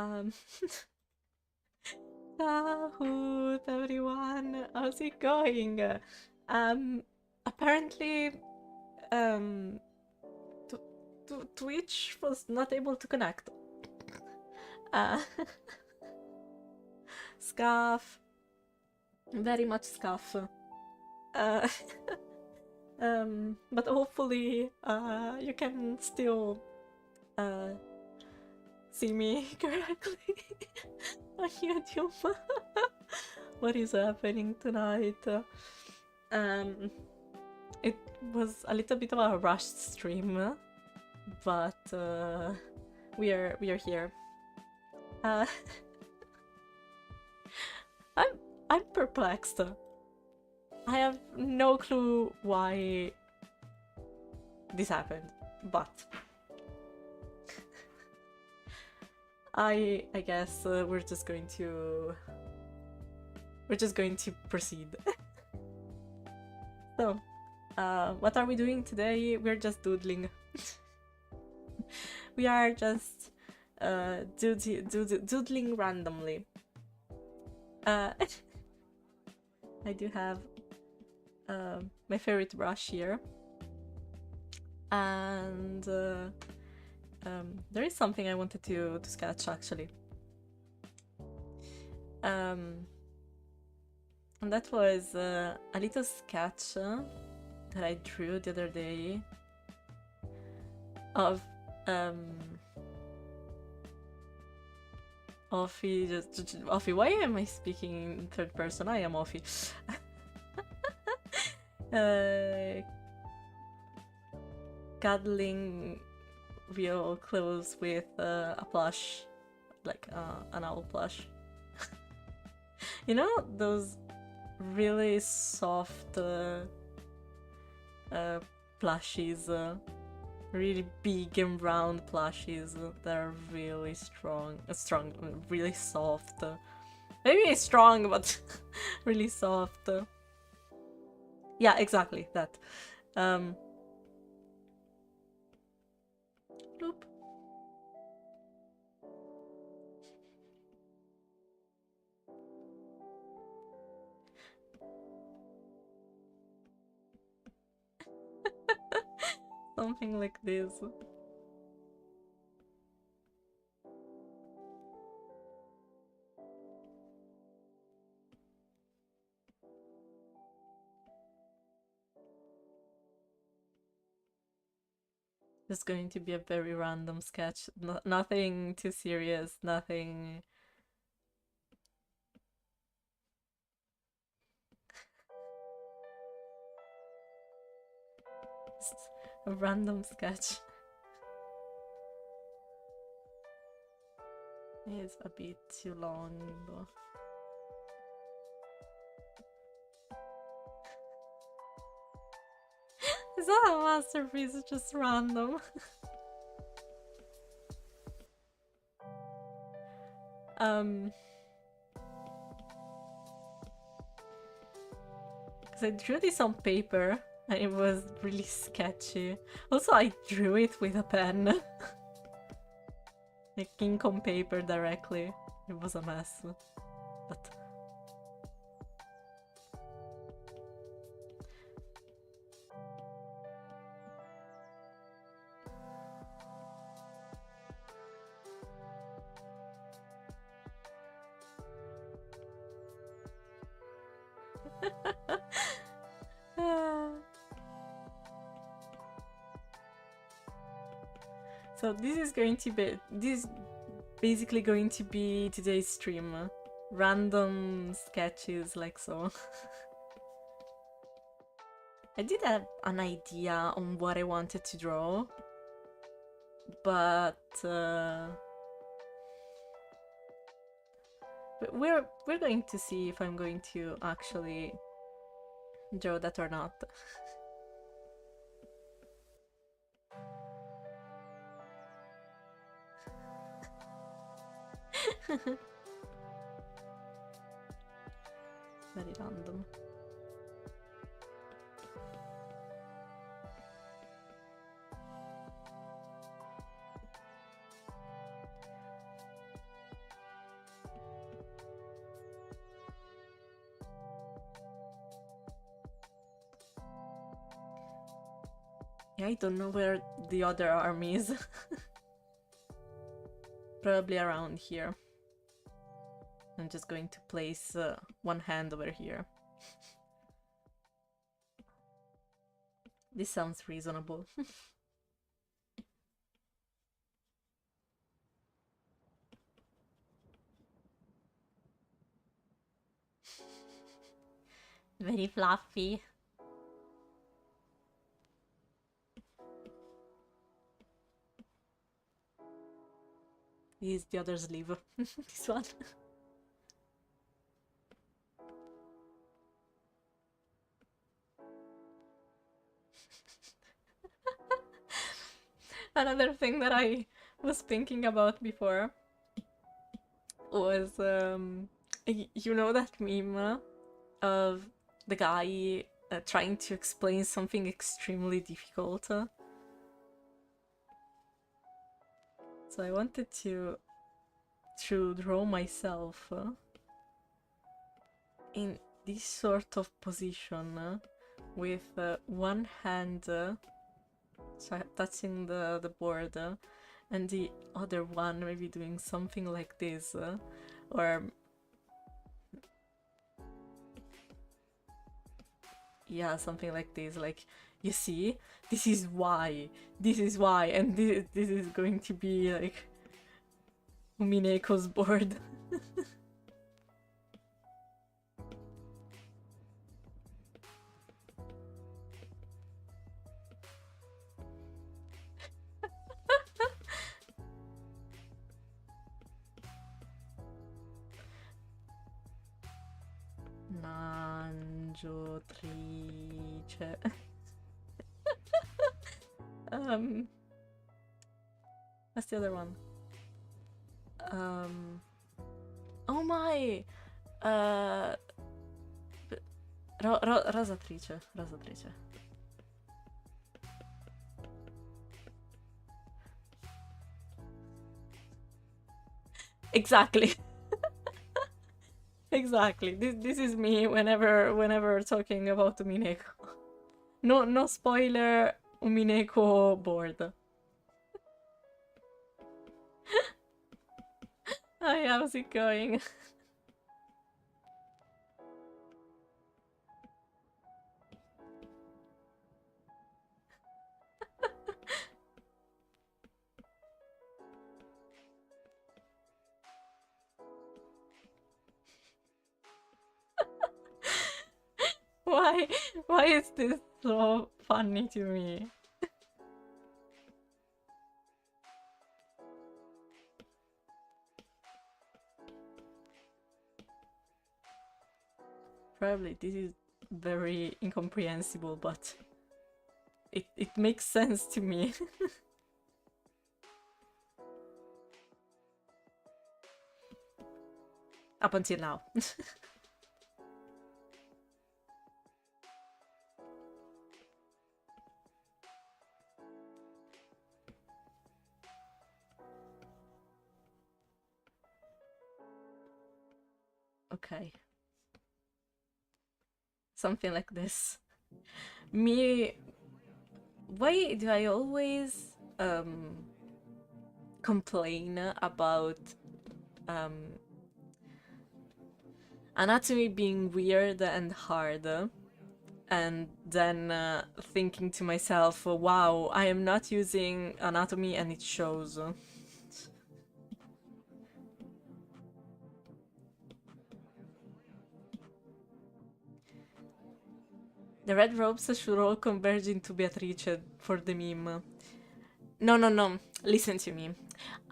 Um, Ciahoot, everyone. How's it going? Apparently, um, Twitch was not able to connect. Uh, scuff, very much scuff. Uh, but hopefully, you can still see me correctly on YouTube. What is happening tonight? It was a little bit of a rushed stream, but we are here. I'm perplexed. I have no clue why this happened, but I guess we're just going to proceed. So, what are we doing today? We're just doodling. We are just doodling randomly. I do have my favorite brush here, and there is something I wanted to sketch actually, and that was a little sketch that I drew the other day of Ophi. Why am I speaking in third person? I am Ophi. Cuddling real close with a plush, like an owl plush. You know those really soft plushies, really big and round plushies that are really strong, really soft. Maybe strong, but really soft. Yeah, exactly that. Bloop. Something like this. It's going to be a very random sketch. Nothing too serious, nothing... Just a random sketch. It's a bit too long though. It's not a masterpiece, it's just random. Because I drew this on paper and it was really sketchy. Also, I drew it with a pen. Like ink on paper directly. It was a mess. But so this is basically going to be today's stream. Random sketches like so. I did have an idea on what I wanted to draw, but we're going to see if I'm going to actually draw that or not. Very random. Yeah, I don't know where the other arm is. Probably around here. I'm just going to place one hand over here. This sounds reasonable. Very fluffy. This is the other sleeve. This one. Another thing that I was thinking about before was, you know that meme of the guy trying to explain something extremely difficult? So I wanted to draw myself in this sort of position with one hand touching the board and the other one maybe doing something like this or yeah, something like this, like, you see, this is why, and this is going to be like Mineko's board. Mangiatrice. What's the other one? Oh my! Rosatrice. Exactly. Exactly. This is me whenever talking about Mineko. No spoiler, Mineko board. Hi, how's it going? Why is this so funny to me? Probably this is very incomprehensible, but it makes sense to me. Up until now. Okay. Something like this. Me... Why do I always complain about anatomy being weird and hard, and then thinking to myself, wow, I am not using anatomy and it shows. The red robes should all converge into Beatrice for the meme. No, listen to me.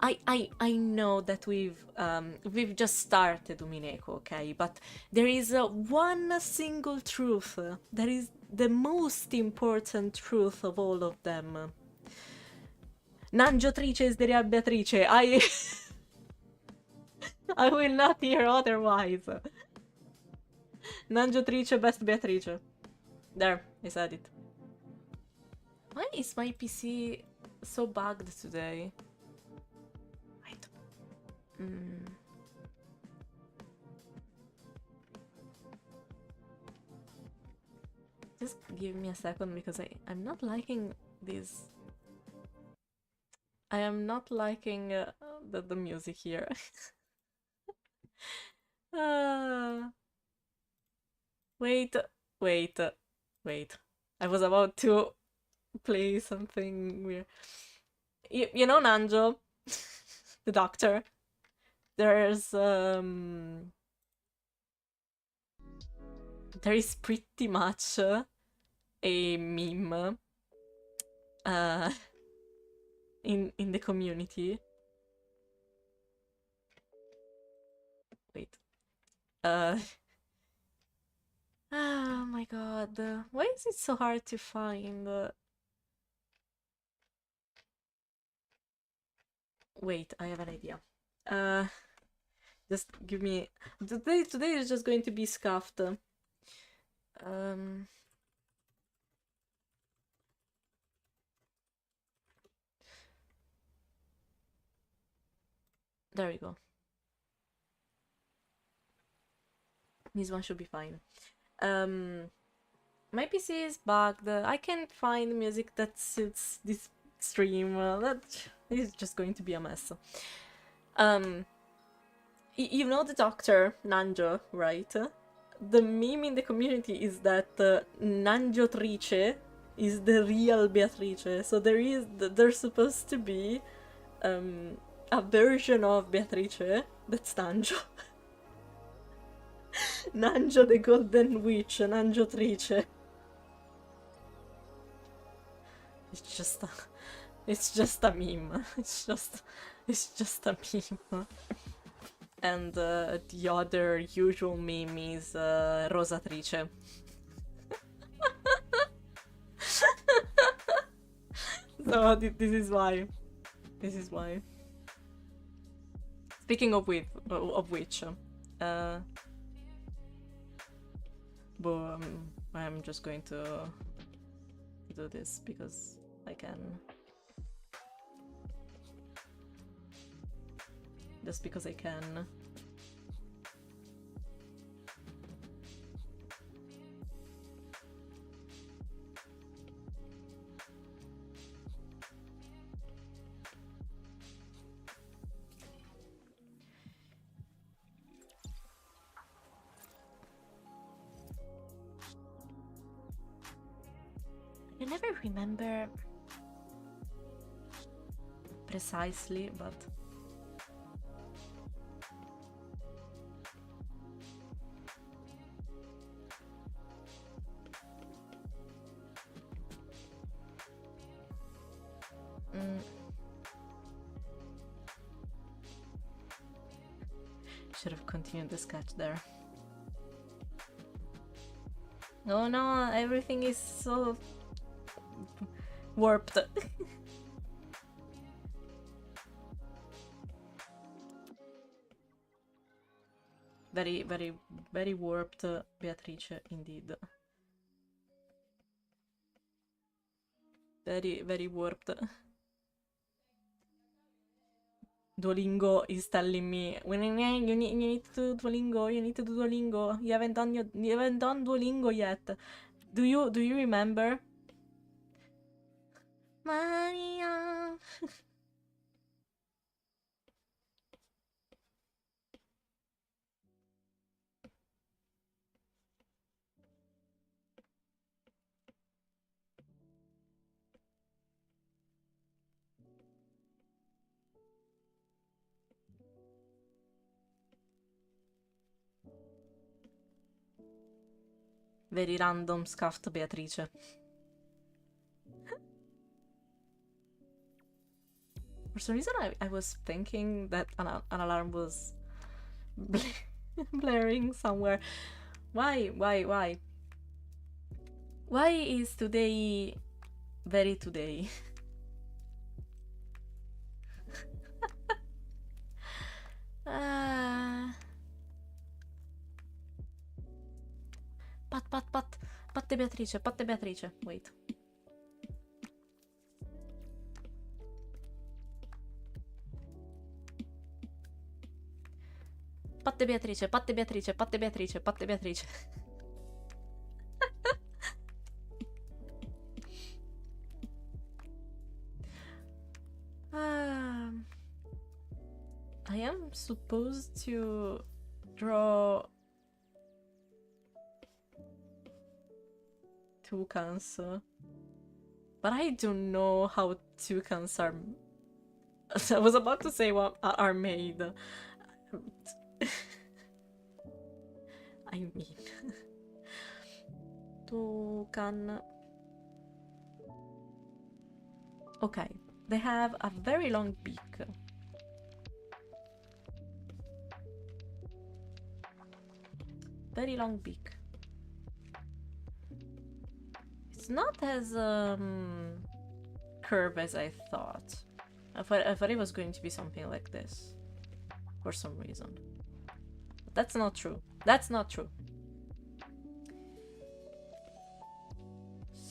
I know that we've just started Umineko, okay? But there is one single truth that is the most important truth of all of them. Nangiotrice is the Beatrice. I will not hear otherwise. Nangiotrice best Beatrice. There, I said it. Why is my PC so bugged today? Just give me a second because I'm not liking this. I am not liking the music here. Wait. I was about to play something weird. You know Nanjo, the doctor. There is pretty much a meme in the community. Wait. Oh my god. Why is it so hard to find? Wait, I have an idea. Just give me... Today is just going to be scuffed. There we go. This one should be fine. My PC is bugged. I can't find music that suits this stream. That is just going to be a mess. You know the doctor, Nanjo, right? The meme in the community is that Nanjotrice is the real Beatrice. So there's supposed to be a version of Beatrice that's Nanjo. Nanjo the Golden Witch, Nanjotrice. It's just a meme. It's just a meme. And the other usual meme is Rosatrice. So this is why. This is why. Speaking of which, I'm just going to do this because I can. Just because I can. I never remember precisely, but should have continued the sketch there. Oh no, everything is so warped. Very warped Beatrice indeed. Very warped. Duolingo is telling me you need to do Duolingo, you need to do Duolingo. You haven't done Duolingo yet. Do you remember? Maria. Very random scuffed Beatrice. For some reason I was thinking that an alarm was blaring somewhere. Why? Why is today very today? Patte Beatrice, wait. Patte Beatrice. I am supposed to draw toucans, but I don't know how toucans are. I was about to say what are made. I mean, toucan. Okay, they have a very long beak. Very long beak. It's not as curved as I thought. I thought it was going to be something like this for some reason. But that's not true. That's not true.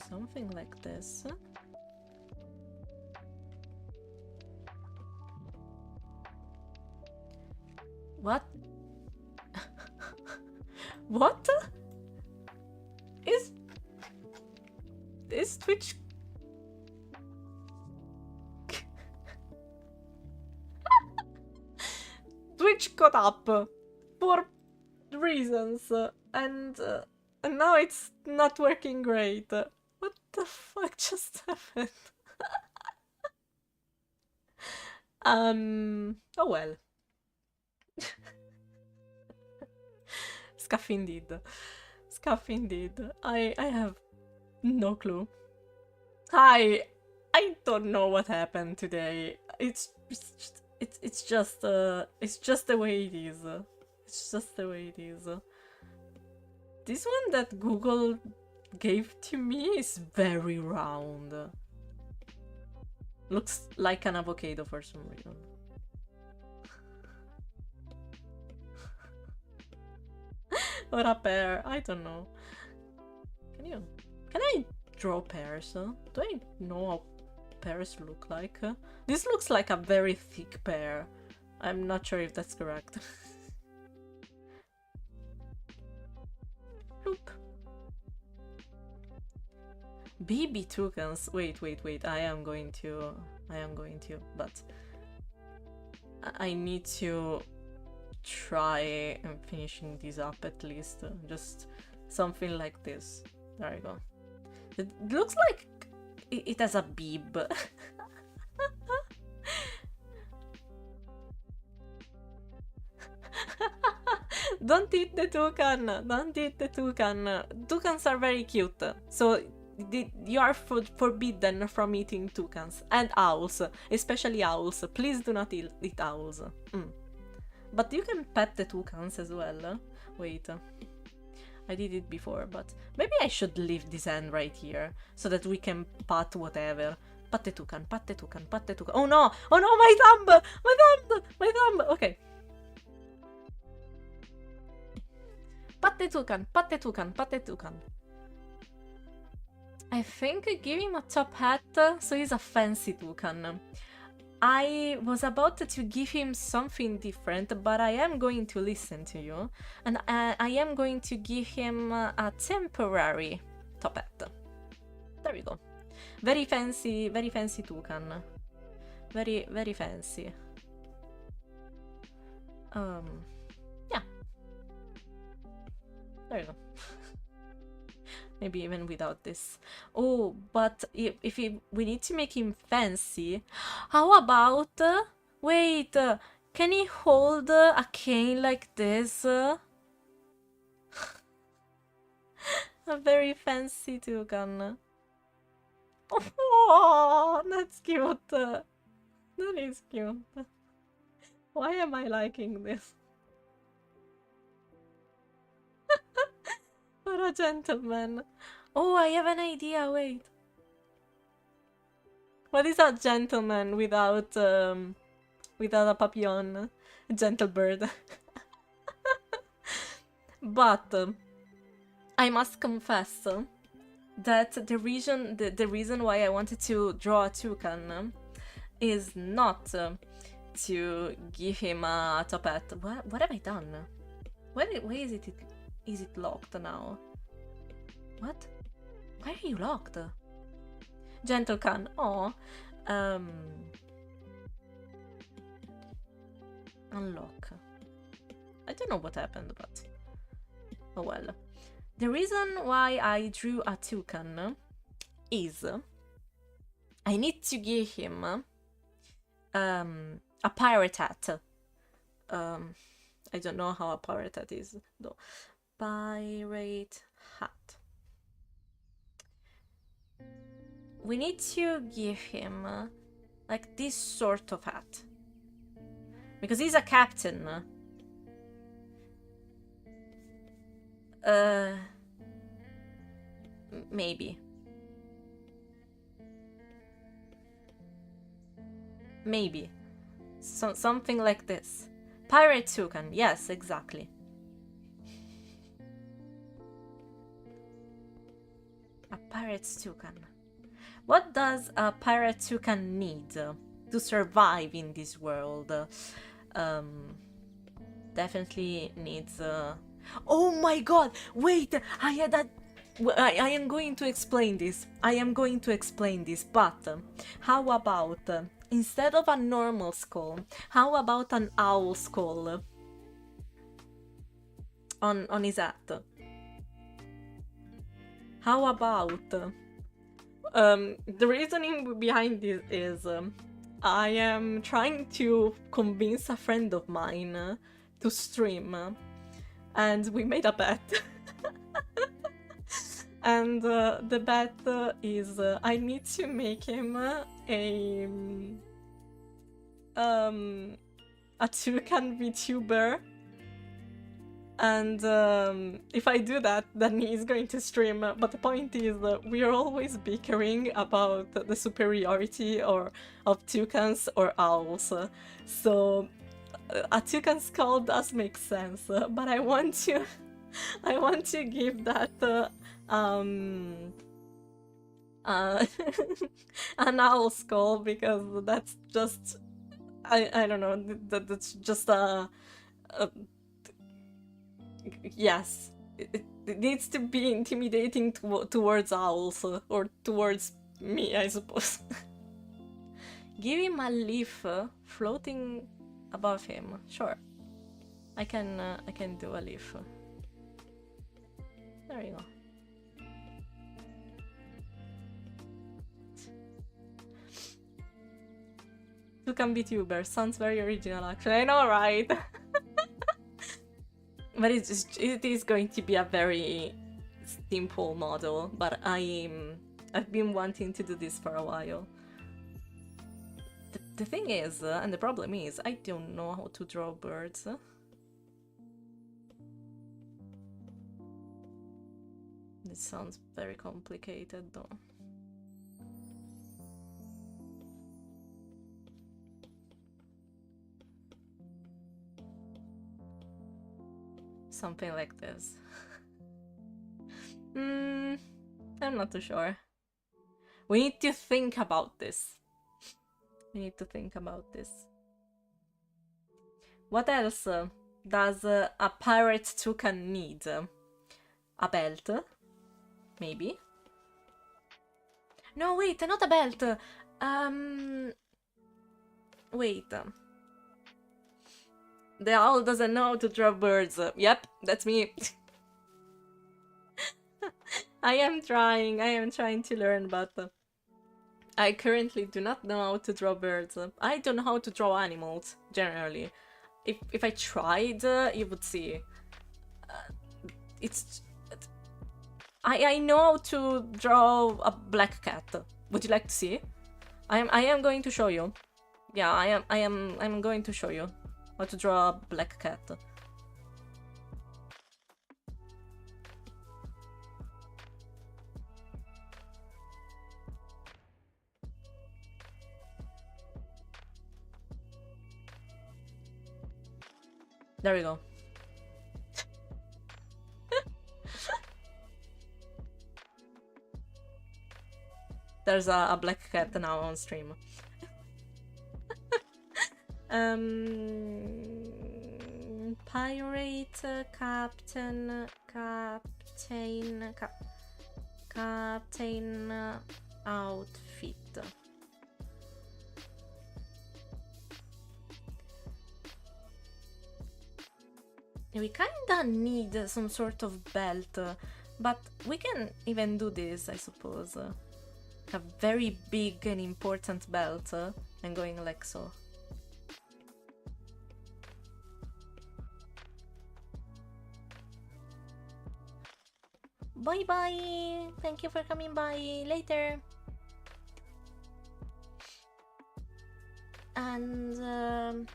Something like this. What? What? Is Twitch... Twitch got up for reasons and now it's not working great. What the fuck just happened? Oh well. Scuff indeed. Scuff indeed. I have no clue. I don't know what happened today. It's just the way it is. It's just the way it is. This one that Google gave to me is very round. Looks like an avocado for some reason. Or a pear, I don't know. Can I draw pears? Do I know how pears look like? This looks like a very thick pear. I'm not sure if that's correct. Look. Baby toucans. Wait. I am going to, but I need to try and finishing this up at least. Just something like this. There we go. It looks like it has a bib. Don't eat the toucan! Don't eat the toucan! Toucans are very cute, so you are forbidden from eating toucans. And owls, especially owls. Please do not eat owls. But you can pet the toucans as well. Wait, I did it before, but maybe I should leave this end right here so that we can pat whatever. Pat the toucan, pat the toucan, pat the toucan. Oh no! Oh no, my thumb! My thumb! My thumb! Okay. Pat the toucan, pat the toucan, pat the toucan. I think I give him a top hat, so he's a fancy toucan. I was about to give him something different, but I am going to listen to you, and I am going to give him a temporary top hat. There we go. Very fancy toucan. Very, very fancy. Yeah. There you go. Maybe even without this. Oh, but if we need to make him fancy, how about... wait, can he hold a cane like this? A very fancy toucan. Oh, that's cute. That is cute. Why am I liking this? For a gentleman. Oh, I have an idea, wait. What is a gentleman without a papillon? A gentle bird. But I must confess that the reason why I wanted to draw a toucan is not to give him a top hat. What have I done? Why is it locked now? What? Why are you locked? Gentle can. Oh. Unlock. I don't know what happened, but oh well. The reason why I drew a toucan is I need to give him a pirate hat. I don't know how a pirate hat is though. Pirate hat. We need to give him like this sort of hat. Because he's a captain. Maybe. Maybe. Something like this. Pirate toucan. Yes, exactly. A pirate toucan. What does a pirate toucan need to survive in this world? Definitely needs... Oh my god! Wait! I had that... I am going to explain this. But how about instead of a normal skull, how about an owl skull on his hat? How about the reasoning behind this is I am trying to convince a friend of mine to stream, and we made a bet. And the bet is I need to make him a toucan VTuber, and if I do that, then he's going to stream. But the point is we are always bickering about the superiority of toucans or owls. So a toucan skull does make sense, but I want to give that an owl skull, because that's just I don't know, that's just yes, it needs to be intimidating towards owls, or towards me, I suppose. Give him a leaf floating above him. Sure, I can do a leaf. There you go. Toucan VTuber sounds very original, actually. I know, right? But it is going to be a very simple model. But I've been wanting to do this for a while. The thing is, and the problem is, I don't know how to draw birds. This sounds very complicated, though. Something like this. I'm not too sure. We need to think about this. What else does a pirate toucan need? A belt? Maybe? No, wait, not a belt! Wait. The owl doesn't know how to draw birds. Yep, that's me. I am trying to learn, but I currently do not know how to draw birds. I don't know how to draw animals, generally. If I tried, you would see. I know how to draw a black cat. Would you like to see? I am going to show you. Yeah, I'm going to show you how to draw a black cat. There we go. There's a black cat now on stream. Pirate captain outfit. We kinda need some sort of belt, but we can even do this, I suppose. A very big and important belt, and going like so. Bye bye! Thank you for coming by. Later! And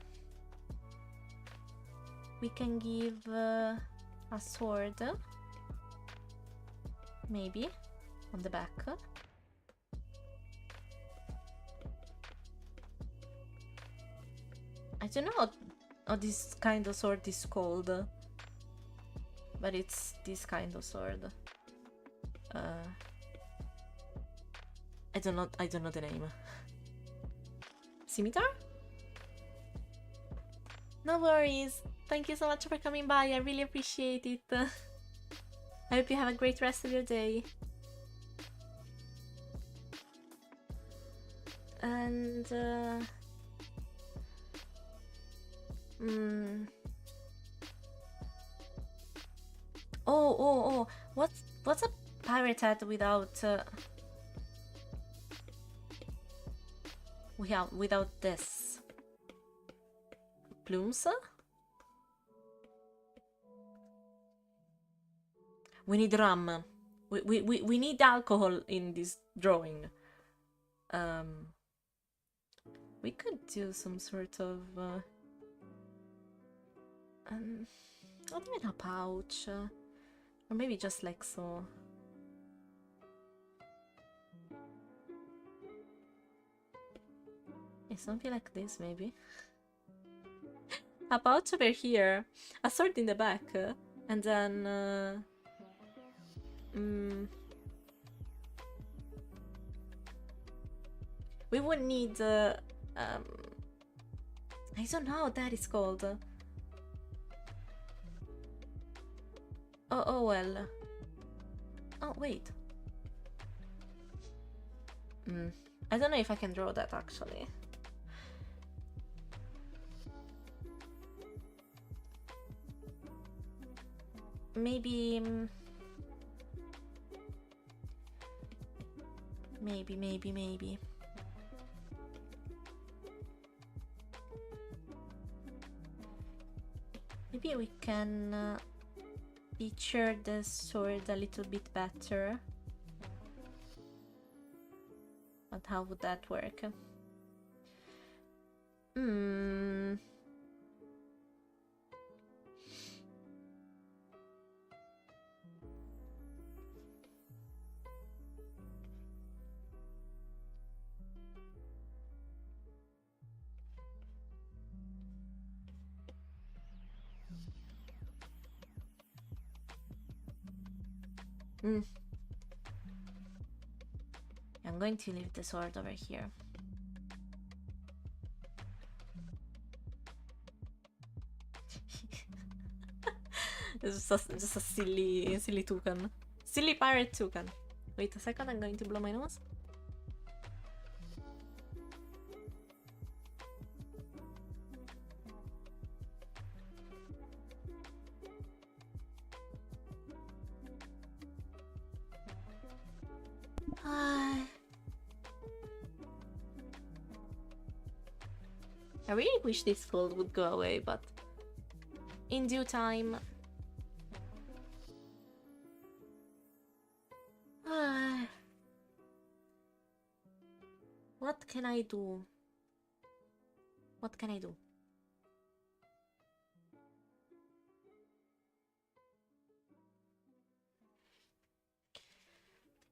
we can give a sword, maybe, on the back. I don't know what this kind of sword is called, but it's this kind of sword. I don't know the name. Scimitar? No worries. Thank you so much for coming by. I really appreciate it. I hope you have a great rest of your day. And oh, what's a pirate hat without without this? Plumes? We need rum. We need alcohol in this drawing. We could do some sort of not even a pouch, or maybe just like so. Yeah, something like this, maybe. A pouch over here, a sword in the back, and then we would need I don't know what that is called. Oh well. Oh wait. I don't know if I can draw that actually. Maybe maybe. Maybe we can picture the sword a little bit better. But how would that work? I'm going to leave the sword over here. It's just a silly toucan. Silly pirate toucan. Wait a second, I'm going to blow my nose. I really wish this cold would go away, but in due time. What can I do? What can I do?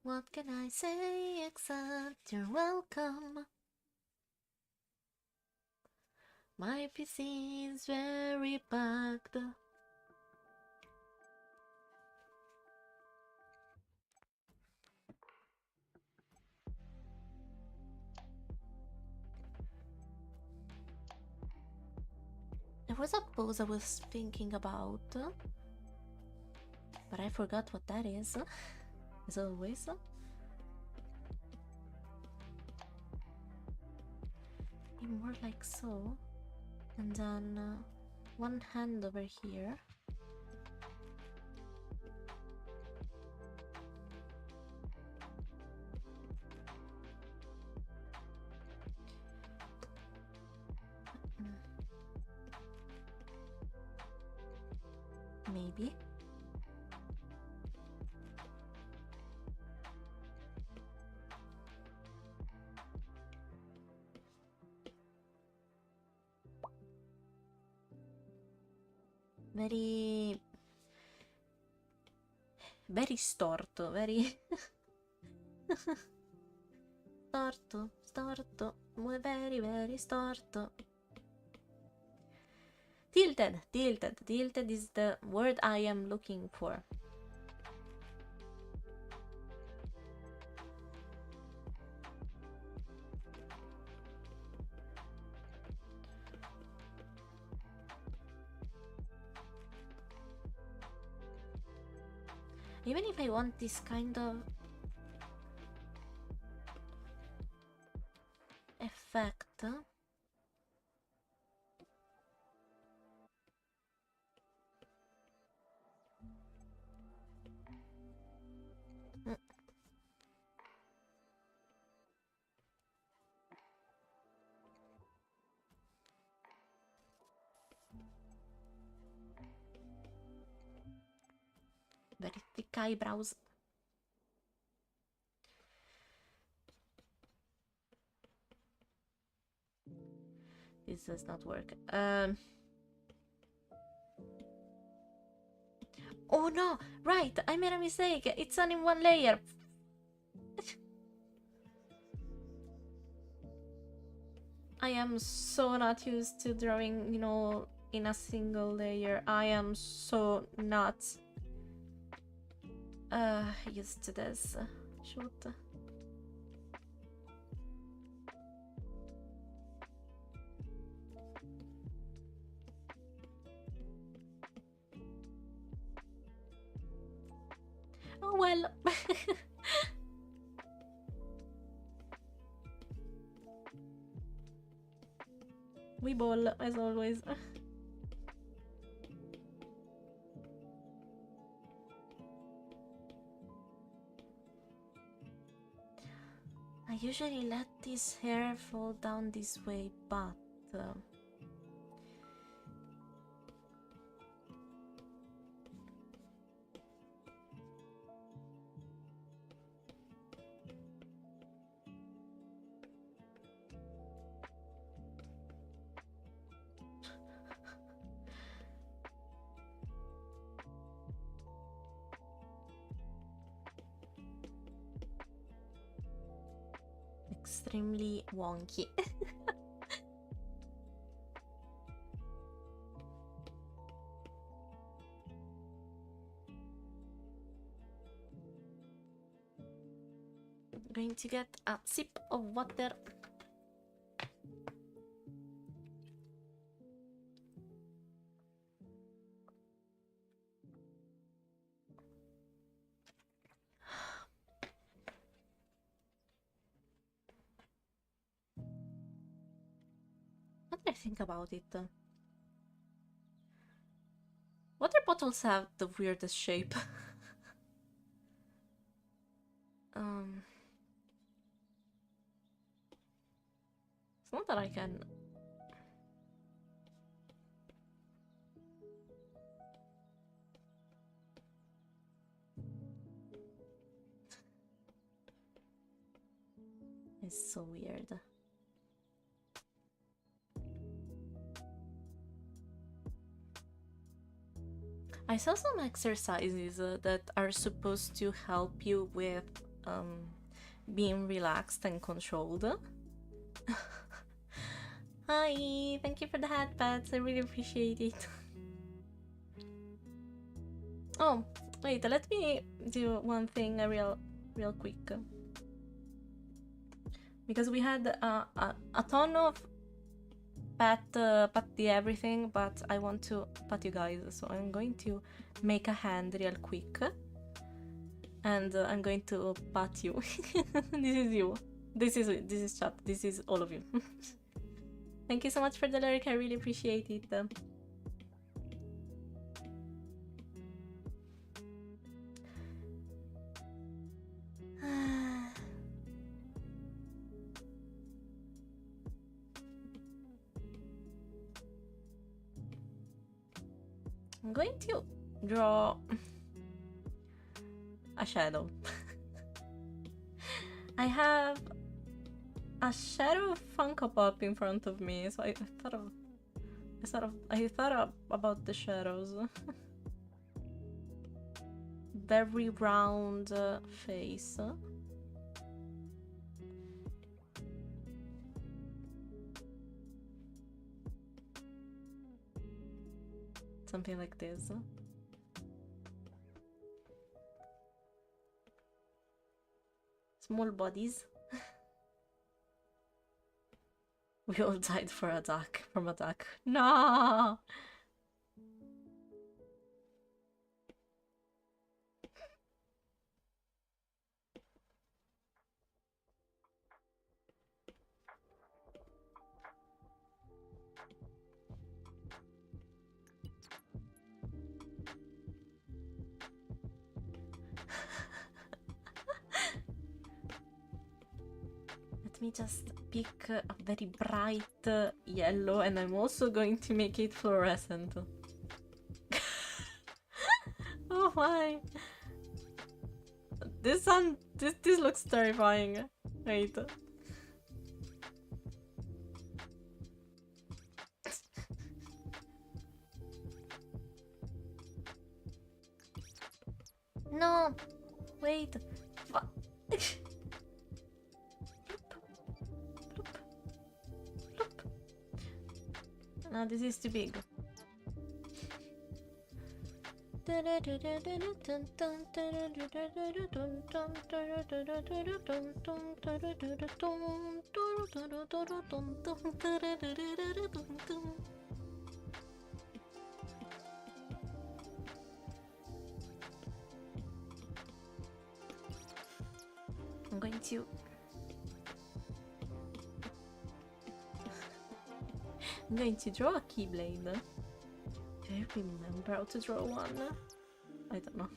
What can I say except you're welcome? My PC is very packed. There was a pose I was thinking about, but I forgot what that is, as always. Be more like so, and then one hand over here. maybe. Very storto, very storto, very storto. Tilted is the word I am looking for. Even if I want this kind of effect, very thick eyebrows. This does not work. Oh no! Right! I made a mistake! It's on in one layer! I am so not used to drawing, you know, in a single layer. I am so not used to this. Shoot. Oh well. We ball, as always. I usually let this hair fall down this way, but extremely wonky. I'm going to get a sip of water. What do I think about it? Water bottles have the weirdest shape. It's not that I can... It's so weird. I saw some exercises that are supposed to help you with being relaxed and controlled. Hi, thank you for the hat pats. I really appreciate it. Oh, wait, let me do one thing real quick. Because we had a ton of pat the everything, but I want to pat you guys, so I'm going to make a hand real quick. And I'm going to pat you. This is you. This is chat. This is all of you. Thank you so much for the lyric. I really appreciate it. I'm going to draw a shadow. I have a shadow Funko Pop in front of me, so I thought about the shadows. Very round face. Something like this. Small bodies. We all died from a duck. No! Let me just pick a very bright yellow, and I'm also going to make it fluorescent. Oh my! This looks terrifying. Wait. No! Wait! No, this is too big. I'm going to draw a keyblade. Do I remember how to draw one? I don't know.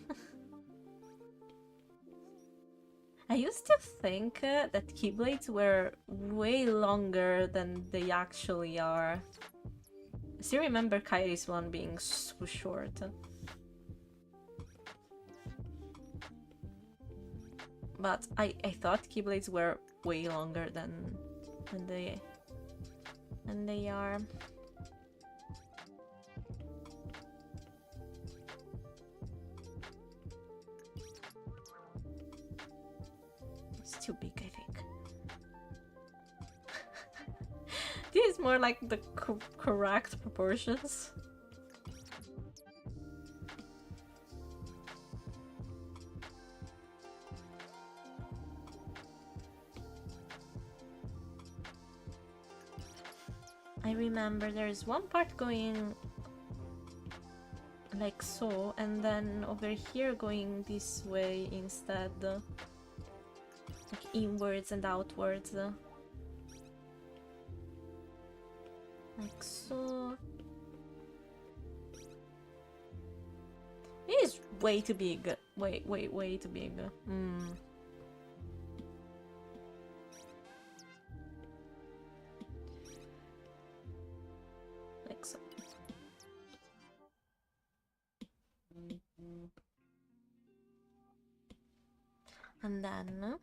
I used to think that keyblades were way longer than they actually are. I still remember Kyrie's one being so short. But I thought keyblades were way longer than they are. It's too big, I think. This is more like the correct proportions. I remember there's one part going like so, and then over here going this way instead. Like inwards and outwards. Like so. It is way too big. Way too big. Like so. And then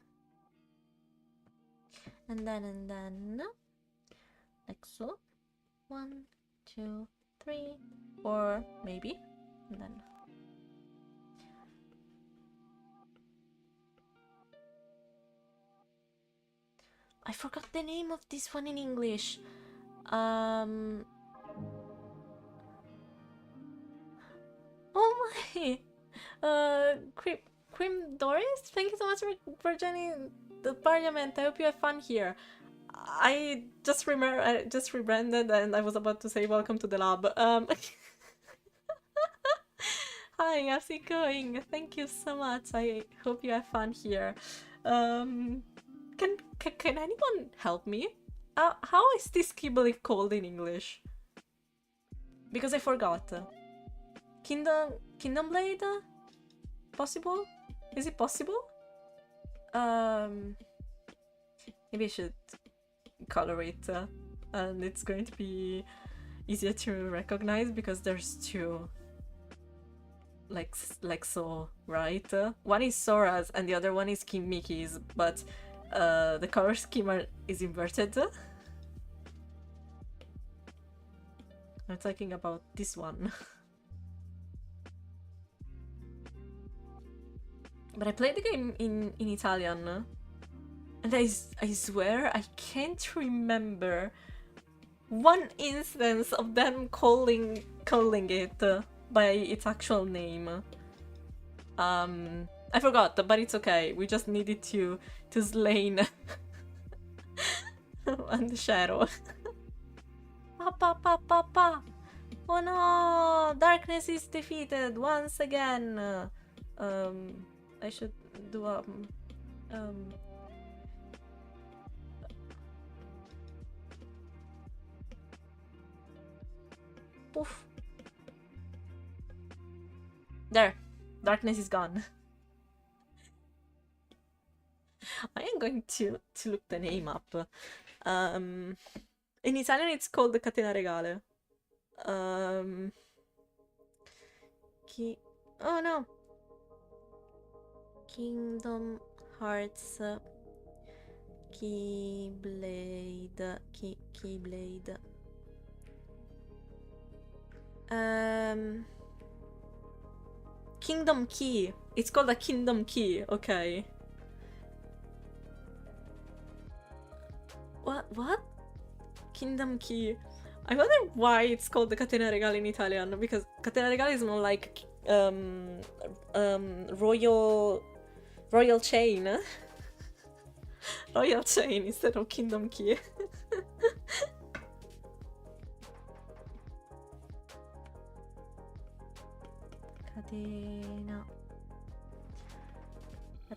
like so. 1, 2, 3, 4, maybe, and then I forgot the name of this one in English. Oh my! Crim Doris, thank you so much for joining the parliament. I hope you have fun here. I just remember I just rebranded and I was about to say welcome to the lab. Hi, how's it going? Thank you so much. I hope you have fun here. Can anyone help me? How is this keyblade called in English? Because I forgot. Kingdom Blade? Possible? Is it possible? Maybe I should color it, and it's going to be easier to recognize because there's two. like so, right? One is Sora's and the other one is King Mickey's, but the color scheme is inverted. I'm talking about this one. But I played the game in Italian, and I swear I can't remember one instance of them calling it by its actual name. I forgot, but it's okay. We just needed to slain and the shadow. Pa. Oh no! Darkness is defeated once again. I should do poof. There, darkness is gone. I am going to look the name up. In Italian it's called the Catena Regale. Oh no! Kingdom Hearts Keyblade. Keyblade. Kingdom Key. It's called a Kingdom Key, okay. What? Kingdom Key. I wonder why it's called the Catena Regale in Italian, because Catena Regale is more like royal chain. Royal chain instead of Kingdom Key. Catena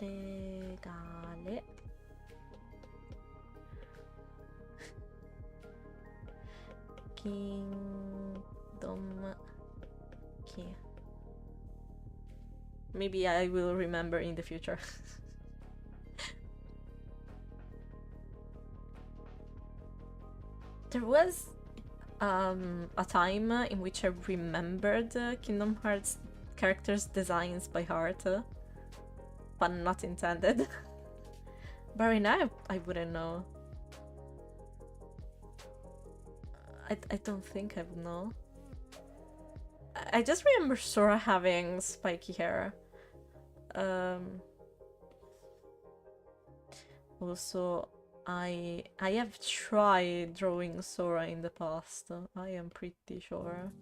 Regale. Kingdom Key. Maybe I will remember in the future. There was a time in which I remembered Kingdom Hearts characters' designs by heart, pun not intended. But right now I wouldn't know. I don't think I would know. I just remember Sora having spiky hair. Also, I have tried drawing Sora in the past. I am pretty sure.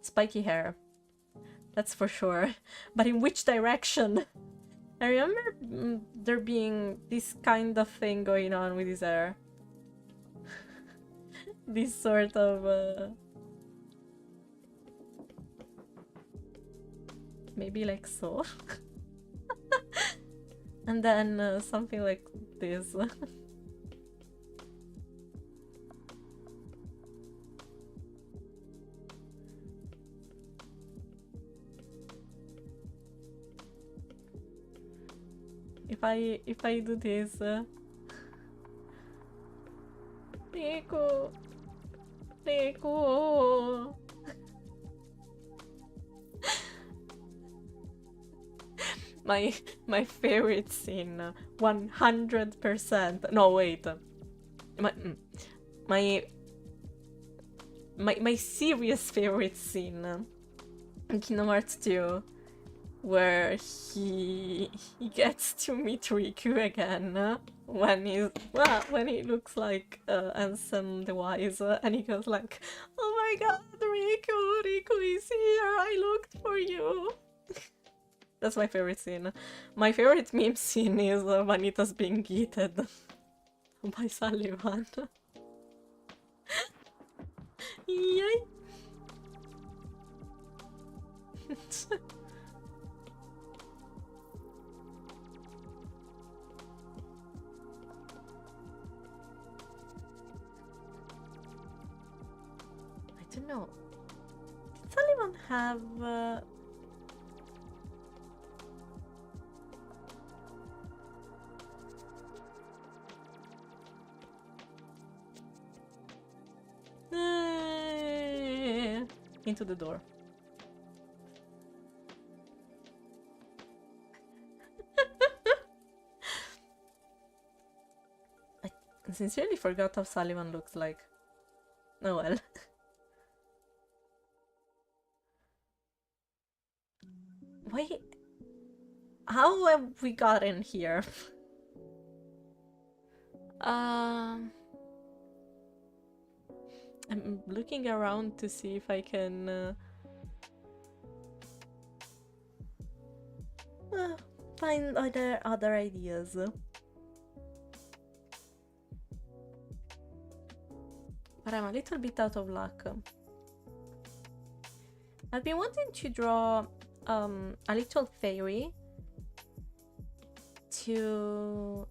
Spiky hair. That's for sure. But in which direction? I remember there being this kind of thing going on with his hair. This sort of maybe like so. And then something like this. If I do this, Riku, my favorite scene, 100%. No, wait, my serious favorite scene in Kingdom Hearts 2. Where he gets to meet Riku again when he looks like Ansem the Wise, and he goes like, "Oh my God, Riku is here! I looked for you." That's my favorite scene. My favorite meme scene is Vanitas being yeeted by Sullivan. Yay! I don't know. Did Sullivan have into the door. I sincerely forgot how Sullivan looks like. Oh well. Wait, how have we gotten here? I'm looking around to see if I can find other ideas. But I'm a little bit out of luck. I've been wanting to draw a little fairy to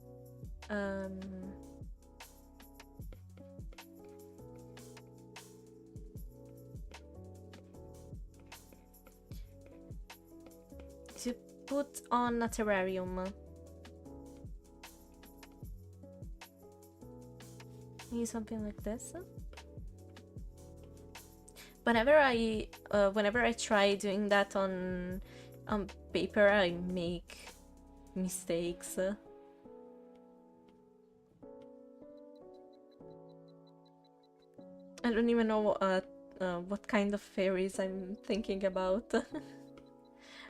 put on a terrarium. Maybe something like this. Whenever I try doing that on paper, I make mistakes. I don't even know what kind of fairies I'm thinking about.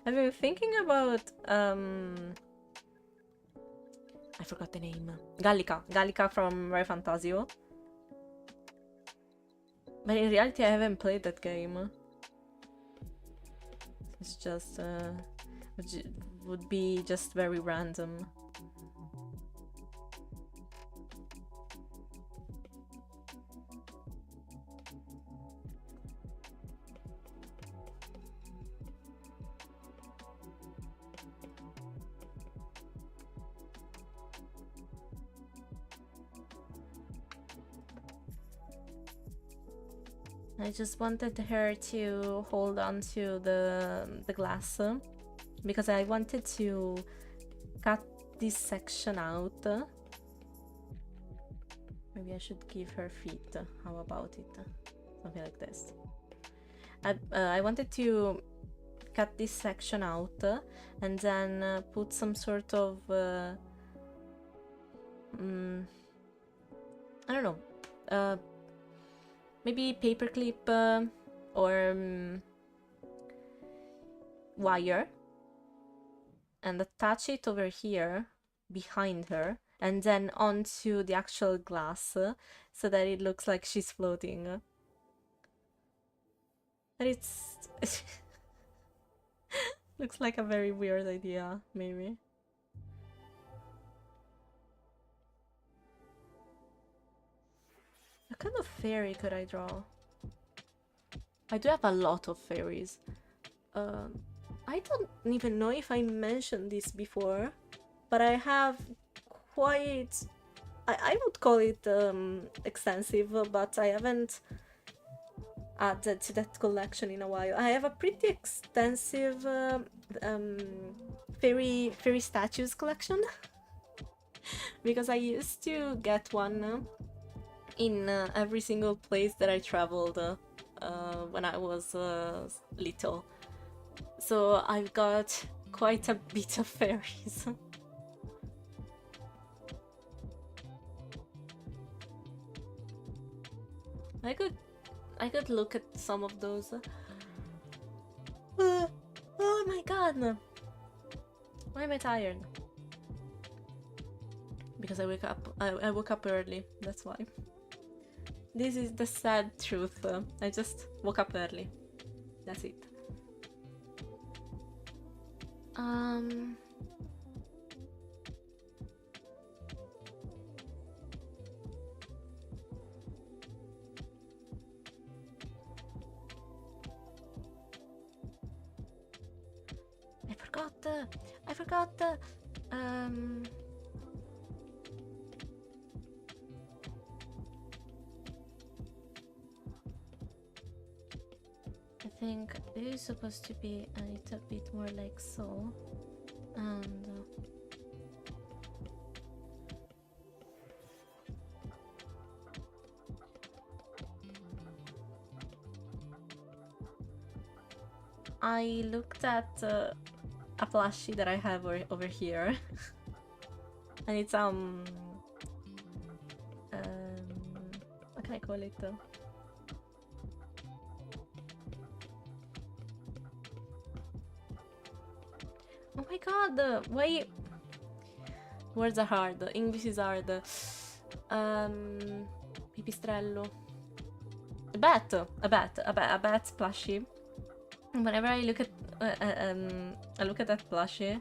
I've been thinking about I forgot the name. Gallica from Rare Fantasio. But in reality I haven't played that game. It's just would be just very random. I just wanted her to hold on to the glass because I wanted to cut this section out. Maybe I should give her feet. How about it? Something like this. I wanted to cut this section out and then put some sort of I don't know, maybe paperclip or wire, and attach it over here behind her and then onto the actual glass so that it looks like she's floating. But it's looks like a very weird idea, maybe. What kind of fairy could I draw? I do have a lot of fairies. I don't even know if I mentioned this before, but I have quite... I would call it extensive, but I haven't added to that collection in a while. I have a pretty extensive fairy statues collection because I used to get one in every single place that I traveled when I was little. So I've got quite a bit of fairies. I could look at some of those. Oh my god! Why am I tired? Because I woke up early, that's why. This is the sad truth. I just woke up early. That's it. I forgot the I think it is supposed to be a little bit more like so, and I looked at a plushie that I have over here, and it's what can I call it? Oh my god, why? Words are hard, English is hard. Pipistrello. A bat plushie. Whenever I look at that plushie,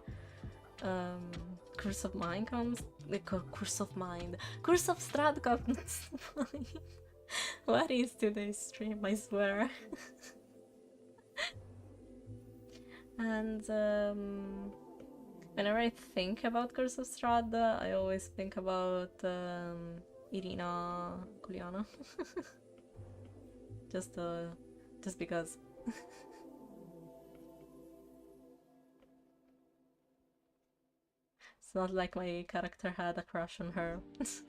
Curse of Mind comes. Curse of Mind. Curse of Strahd comes. What is today's stream? I swear. And whenever I think about Curse of Strahd, I always think about Irina Kuliana. just because. It's not like my character had a crush on her. It's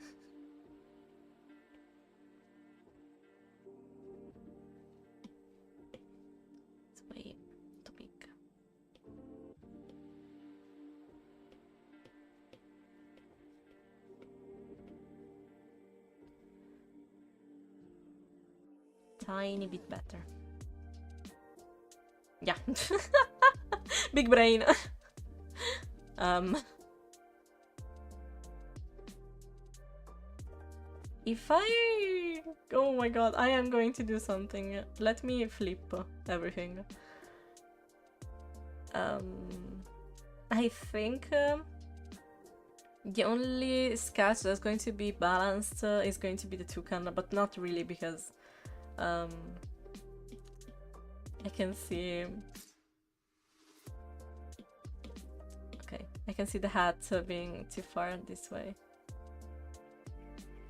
way too big. Tiny bit better. Yeah. Big brain. If I... Oh my god, I am going to do something. Let me flip everything. I think the only sketch that's going to be balanced is going to be the toucan, but not really because I can see... Okay, I can see the hat being too far this way.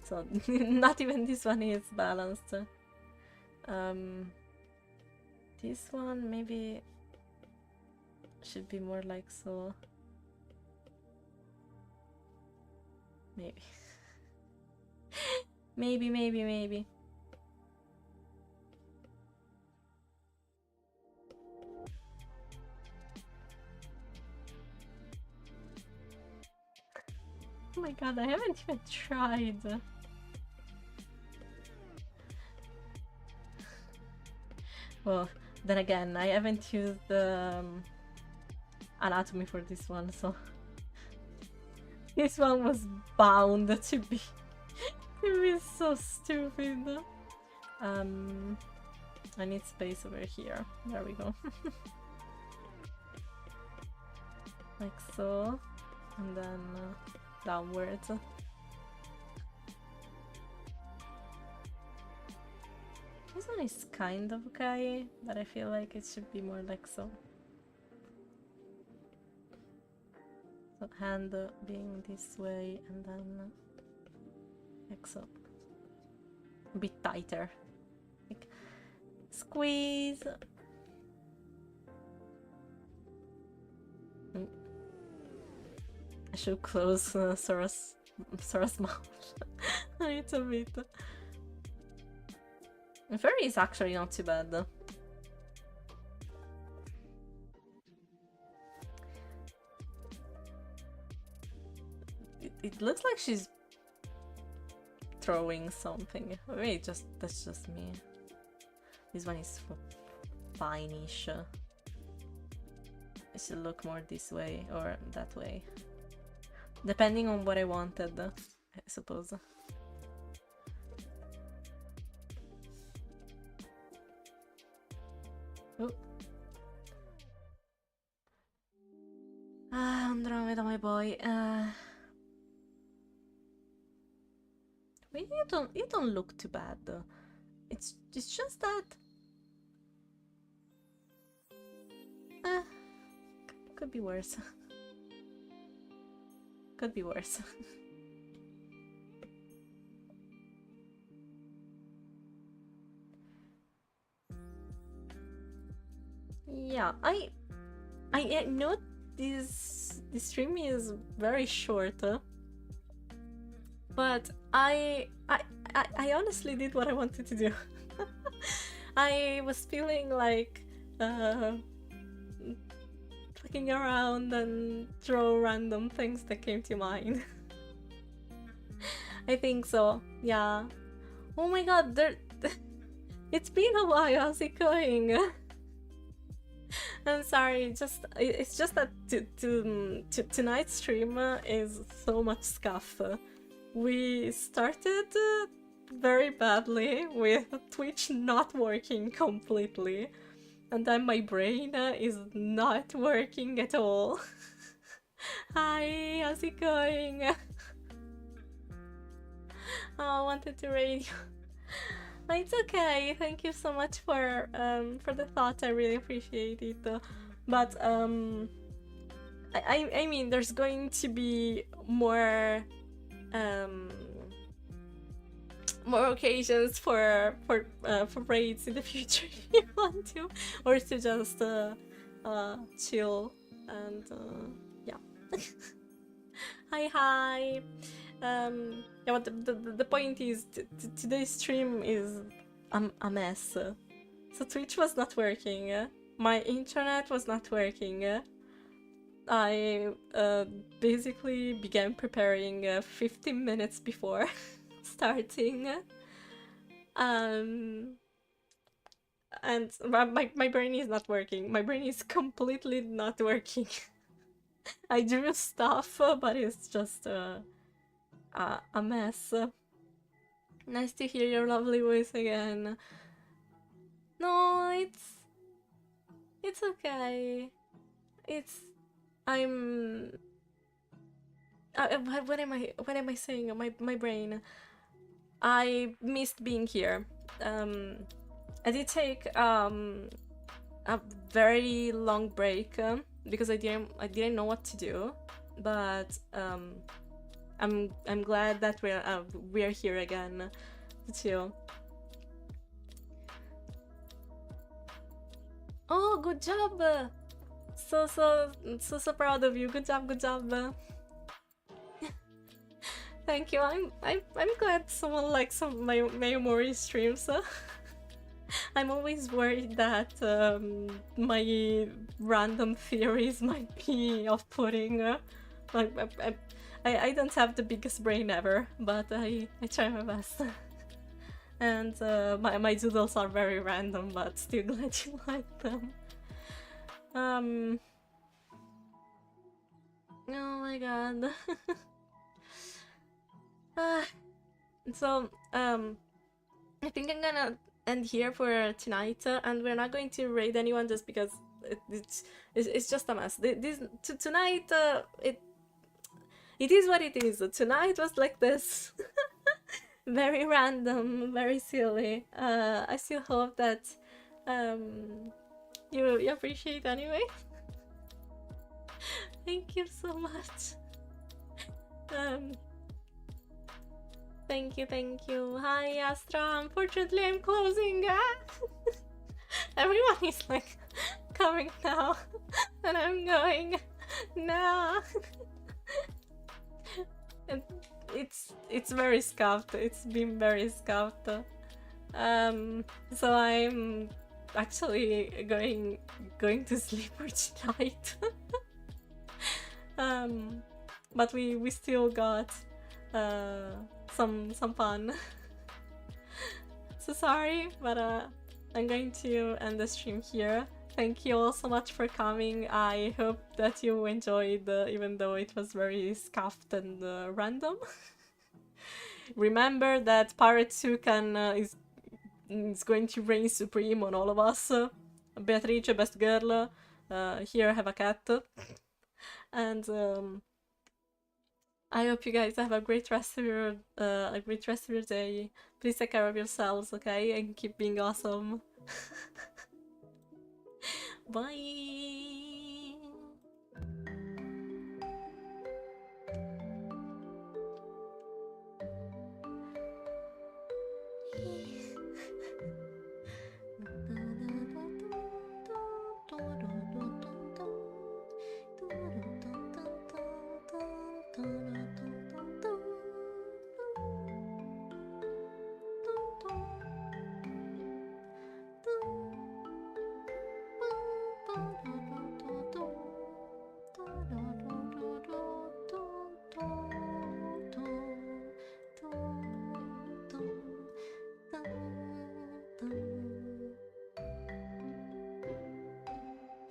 So not even this one is balanced. This one maybe should be more like so. Maybe. maybe. Oh my god, I haven't even tried. Well, then again, I haven't used anatomy for this one, so this one was bound to be so stupid. I need space over here. There we go. Like so, and then downwards. This one is kind of okay, but I feel like it should be more like so. So hand being this way and then like so. A bit tighter. Like squeeze. I should close Sora's mouth a little bit. Furry is actually not too bad. It looks like she's throwing something. Wait, that's just me. This one is fine-ish. It should look more this way or that way. Depending on what I wanted, I suppose. Oh. Andromeda, my boy. Well, you don't look too bad. It's just that. Could be worse. Could be worse. Yeah, I know this stream is very short, but I honestly did what I wanted to do. I was feeling like fucking around and throw random things that came to mind. I think so, yeah. Oh my god, it's been a while, how's it going? I'm sorry, it's just that tonight's stream is so much scuff. We started very badly with Twitch not working completely, and then my brain is not working at all. Hi, how's it going? Oh, I wanted to raid you. It's okay. Thank you so much for the thought. I really appreciate it. But I mean, there's going to be more more occasions for raids in the future if you want to, or to just chill and yeah. Hi. Yeah, but the point is, today's stream is a mess. So Twitch was not working, my internet was not working. I basically began preparing 15 minutes before starting. And my brain is not working. My brain is completely not working. I drew stuff, but it's just a mess. Nice to hear your lovely voice again. No, it's okay. I'm what am I saying? My brain. I missed being here. I did take a very long break because I didn't know what to do, but I'm glad that we're here again to chill. Oh, good job! So proud of you. Good job. Thank you. I'm glad someone likes my Mori streams. I'm always worried that my random theories might be off-putting. I don't have the biggest brain ever, but I try my best. And my doodles are very random, but still glad you like them. Oh my god. So I think I'm gonna end here for tonight, and we're not going to raid anyone just because it's just a mess. Tonight it is what it is. Tonight was like this. Very random, very silly. I still hope that you appreciate anyway. Thank you so much. Thank you. Hi, Astra. Unfortunately, I'm closing. Everyone is like coming now, and I'm going no. And it's very scuffed. It's been very scuffed. So I'm actually going to sleep for tonight. But we still got some fun. So sorry, but I'm going to end the stream here. Thank you all so much for coming. I hope that you enjoyed, even though it was very scuffed and random. Remember that Pirate Toucan is going to reign supreme on all of us. Beatrice, best girl. Here, have a cat. And I hope you guys have a great rest of your day. Please take care of yourselves, okay? And keep being awesome. Bye.